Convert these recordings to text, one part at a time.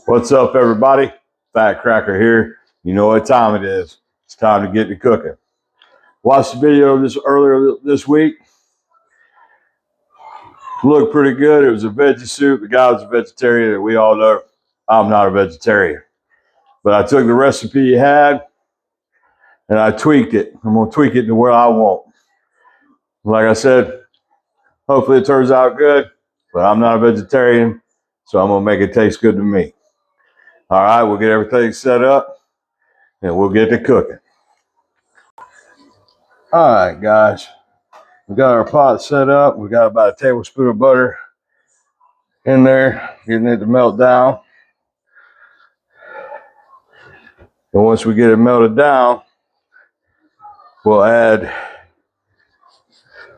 What's up, everybody? Fat Cracker here. You know what time it is. It's time to get to cooking. Watched the video earlier this week. Looked pretty good. It was a veggie soup. The guy was a vegetarian, and we all know I'm not a vegetarian. But I took the recipe he had, and I tweaked it. I'm going to tweak it to where I want. Like I said, hopefully it turns out good, but I'm not a vegetarian, so I'm going to make it taste good to me. All right, we'll get everything set up, and we'll get to cooking. All right, guys. We got our pot set up. We got about a tablespoon of butter in there, getting it to melt down. And once we get it melted down, we'll add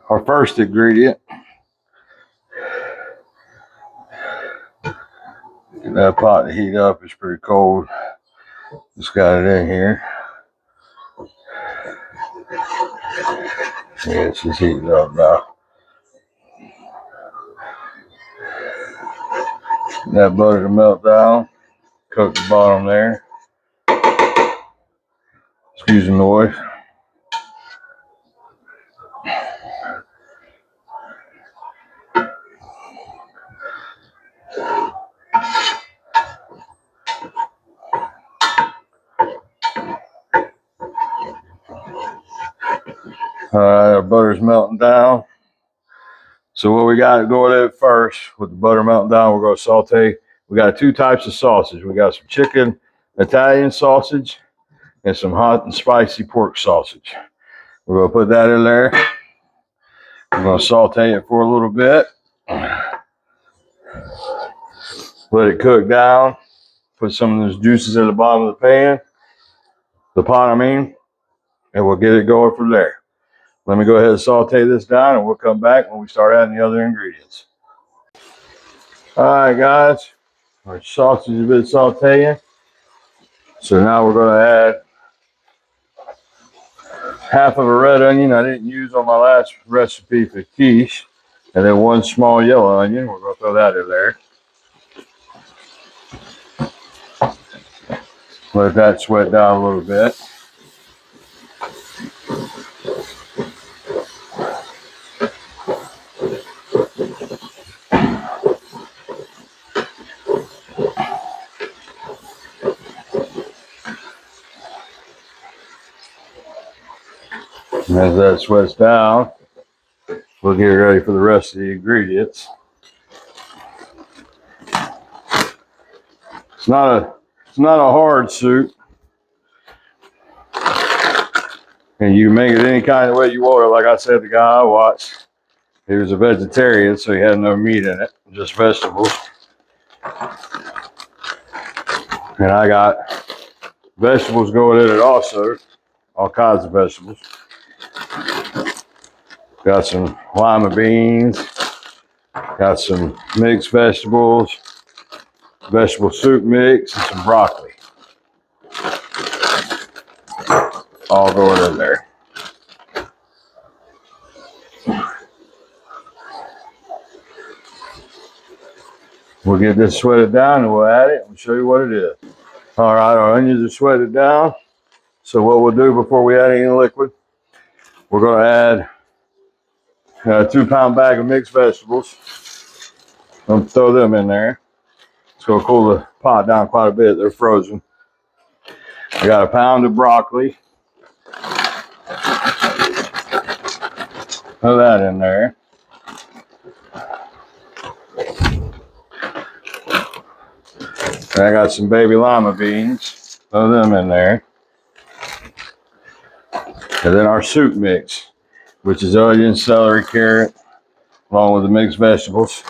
our first ingredient. Get that pot to heat up. It's pretty cold. Just got it in here. Yeah, it's just heating up now. That butter to melt down. Cook the bottom there. Excuse the noise. All right, our butter's melting down. So what we got going in first, with the butter melting down, we're going to saute. We got two types of sausage. We got some chicken Italian sausage and some hot and spicy pork sausage. We're going to put that in there. We're going to saute it for a little bit. Let it cook down. Put some of those juices at the bottom of the pot, and we'll get it going from there. Let me go ahead and saute this down, and we'll come back when we start adding the other ingredients. All right, guys, our sausage has been sauteing. So now we're going to add half of a red onion I didn't use on my last recipe for quiche, and then one small yellow onion. We're going to throw that in there. Let that sweat down a little bit. And as that sweats down, we'll get ready for the rest of the ingredients. It's not a hard soup, and you can make it any kind of way you want it. Like I said, the guy I watched, he was a vegetarian, so he had no meat in it, just vegetables. And I got vegetables going in it also, all kinds of vegetables. Got some lima beans, got some mixed vegetables, vegetable soup mix, and some broccoli. All going in there. We'll get this sweated down and we'll add it and we'll show you what it is. All right, our onions are sweated down. So what we'll do before we add any liquid, we're going to add a 2-pound bag of mixed vegetables. I'm going to throw them in there. It's going to cool the pot down quite a bit. They're frozen. I got a pound of broccoli. Throw that in there. And I got some baby lima beans. Throw them in there. And then our soup mix, which is onion, celery, carrot, along with the mixed vegetables.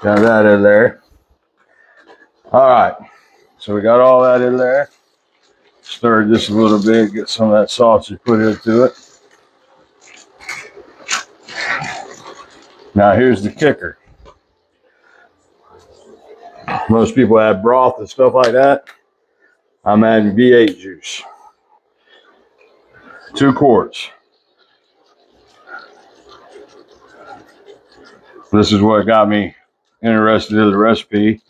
Got that in there. All right, so we got all that in there. Stir it just a little bit, get some of that sausage put into it. Now here's the kicker. Most people add broth and stuff like that. I'm adding V8 juice. 2 quarts. This is what got me interested in the recipe.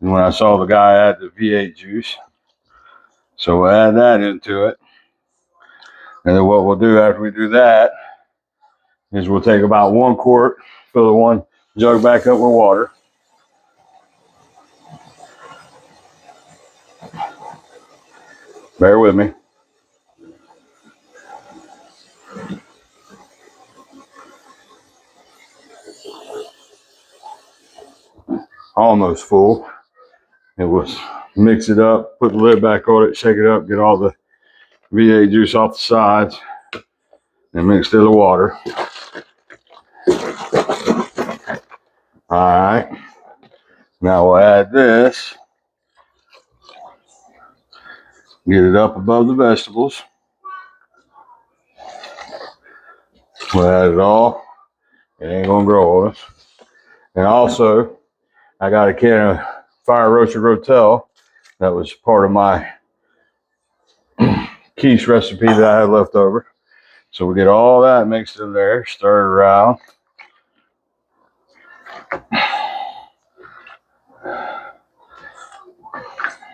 And when I saw the guy add the V8 juice, so we'll add that into it. And then what we'll do after we do that is we'll take about 1 quart, fill the one jug back up with water. Bear with me. Almost full. It was mix it up, put the lid back on it, shake it up, get all the V8 juice off the sides, and mix to the water. All right. Now we'll add this. Get it up above the vegetables. We'll add it all. It ain't gonna grow on us. And also, I got a can of fire roasted rotel that was part of my quiche recipe that I had left over. So we get all that mixed in there, stir it around.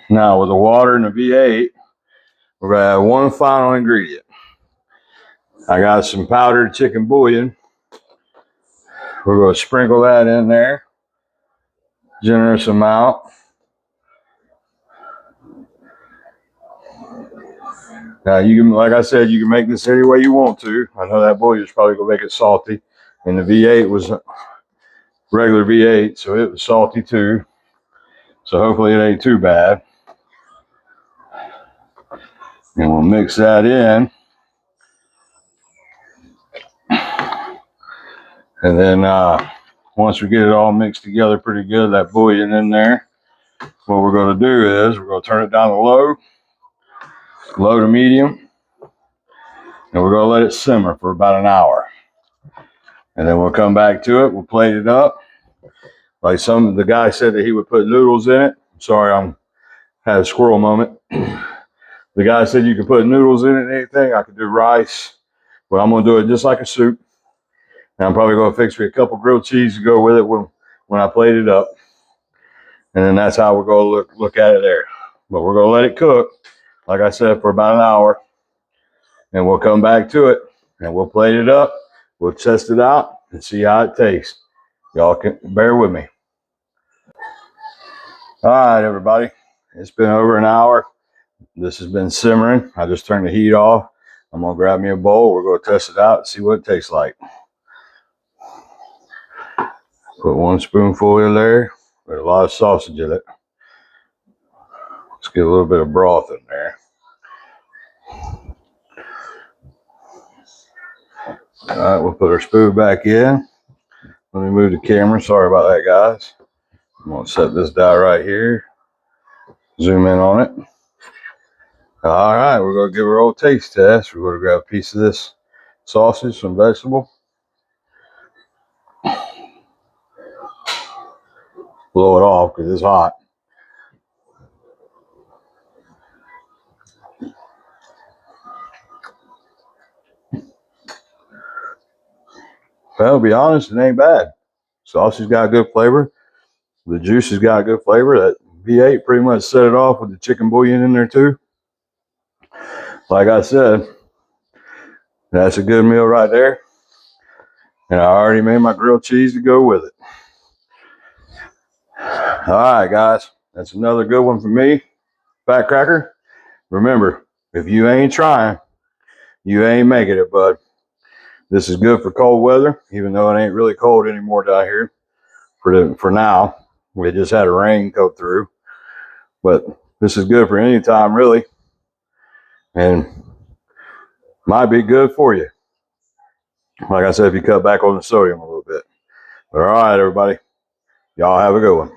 Now with the water and the V8, we're gonna add one final ingredient. I got some powdered chicken bouillon. We're gonna sprinkle that in there. Generous amount. Now you can, like I said, you can make this any way you want to. I know that bouillon is probably gonna make it salty. And the V8 was regular V8, so it was salty too. So hopefully it ain't too bad. And we'll mix that in. And then once we get it all mixed together pretty good, that bouillon in there, what we're going to do is we're going to turn it down to low to medium, and we're going to let it simmer for about an hour. And then we'll come back to it. We'll plate it up. Like the guy said that he would put noodles in it. Sorry, I'm had a squirrel moment. The guy said you could put noodles in it and anything. I could do rice, but I'm going to do it just like a soup. And I'm probably going to fix me a couple grilled cheese to go with it when I plate it up. And then that's how we're going to look at it there. But we're going to let it cook, like I said, for about an hour. And we'll come back to it and we'll plate it up. We'll test it out and see how it tastes. Y'all can bear with me. All right, everybody. It's been over an hour. This has been simmering. I just turned the heat off. I'm going to grab me a bowl. We're going to test it out and see what it tastes like. Put 1 spoonful in there. Put a lot of sausage in it. Let's get a little bit of broth in there. All right, we'll put our spoon back in. Let me move the camera. Sorry about that, guys. I'm going to set this down right here. Zoom in on it. All right, we're going to give her a old taste test. We're going to grab a piece of this sausage, some vegetable. Blow it off because it's hot. Well, to be honest, it ain't bad. Sausage got a good flavor. The juice has got a good flavor. That V8 pretty much set it off with the chicken bouillon in there too. Like I said, that's a good meal right there. And I already made my grilled cheese to go with it. All right, guys. That's another good one for me. Fat Cracker. Remember, if you ain't trying, you ain't making it, bud. This is good for cold weather, even though it ain't really cold anymore down here for now. We just had a rain go through. But this is good for any time, really. And might be good for you. Like I said, if you cut back on the sodium a little bit. But all right, everybody. Y'all have a good one.